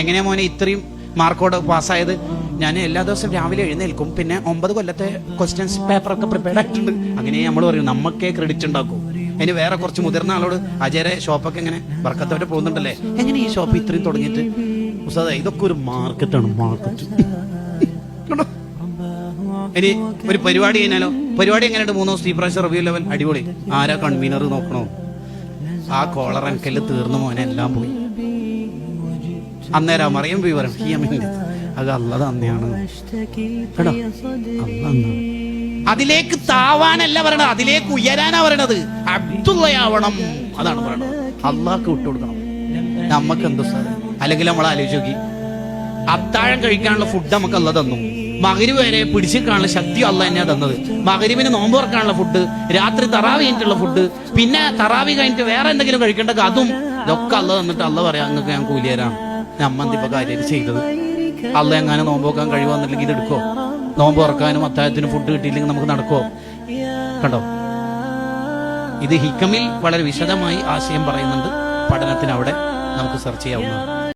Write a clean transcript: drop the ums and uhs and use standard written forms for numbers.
എങ്ങനെയാ മോനെ ഇത്രയും മാർക്കോട് പാസ്സായത്? ഞാൻ എല്ലാ ദിവസവും രാവിലെ എഴുന്നേൽക്കും, പിന്നെ 9 കൊല്ലത്തെ ക്വസ്റ്റ്യൻസ് പേപ്പറൊക്കെ പ്രിപ്പയർഡ് ആയിട്ടുണ്ട്. അങ്ങനെ നമ്മൾ പറയും നമുക്കേ ക്രെഡിറ്റ് ഉണ്ടാക്കും. ഇനി വേറെ കുറച്ച് മുതിർന്ന ആളോട് അജയരെ ഷോപ്പൊക്കെ ഇങ്ങനെ വർക്കത്തോടെ പോകുന്നുണ്ടല്ലേ, എങ്ങനെ ഈ ഷോപ്പ് ഇത്രയും തുടങ്ങിയിട്ട്? ഉസ്താദേ ഇതൊക്കെ ഒരു മാർക്കറ്റാണ്, മാർക്കറ്റ്. ഇനി ഒരു പരിപാടി കഴിഞ്ഞാലോ, പരിപാടി എങ്ങനെയുണ്ട്? 3 ദിവസം ഈ പ്രാവശ്യം റിവ്യൂ ലെവൽ അടിപൊളി. ആരാ കൺവീനർ നോക്കണോ? ആ കോളർ അനക്കല് തീർന്നു മോനെ, എല്ലാം പോയി. അന്നേരം മറിയം പോയി പറയും അത് അല്ലാതെ അന്നെയാണ് കേട്ടോ. അതിലേക്ക് താവാനല്ല പറയണത്, അതിലേക്ക് ഉയരാനാ പറയണത്. അബ്ദുള്ളയാവണം, അതാണ് പറയണത്. അള്ളാഹ്ക്ക് വിട്ടുകൊടുക്കണം. നമ്മക്ക് എന്ത് അല്ലെങ്കിൽ നമ്മൾ ആലോചിച്ച് നോക്കി, അത്താഴം കഴിക്കാനുള്ള ഫുഡ് നമുക്ക് അല്ല തന്നു. മഗ്‌രിബ് വരെ പിടിച്ചിരിക്കാനുള്ള ശക്തി അല്ല തന്നെയാ തന്നത്. മഗ്‌രിബിന് നോമ്പ് തുറക്കാനുള്ള ഫുഡ്, രാത്രി തറാവി കഴിഞ്ഞിട്ടുള്ള ഫുഡ്, പിന്നെ തറാവി കഴിഞ്ഞിട്ട് വേറെ എന്തെങ്കിലും കഴിക്കേണ്ടത്, അതും ഇതൊക്കെ അല്ല തന്നിട്ട് അല്ല പറയാം നിങ്ങൾക്ക് ഞാൻ കൂലി തരാം. നമ്മന്തിപ്പോ കാര്യമായിട്ട് ചെയ്തത് അല്ല എങ്ങനെ നോമ്പ് നോക്കാൻ കഴിയുമെന്നുണ്ടെങ്കിൽ ഇത് എടുക്കോ? നോമ്പ് തുറക്കാനും അത്താഴത്തിനും ഫുഡ് കിട്ടിയില്ലെങ്കിൽ നമുക്ക് നടക്കുമോ? കണ്ടോ, ഇത് ഹിക്കമിൽ വളരെ വിശദമായി ആശയം പറയുന്നുണ്ട്. പഠനത്തിന് അവിടെ നമുക്ക് സെർച്ച് ചെയ്യാവുന്നതാണ്.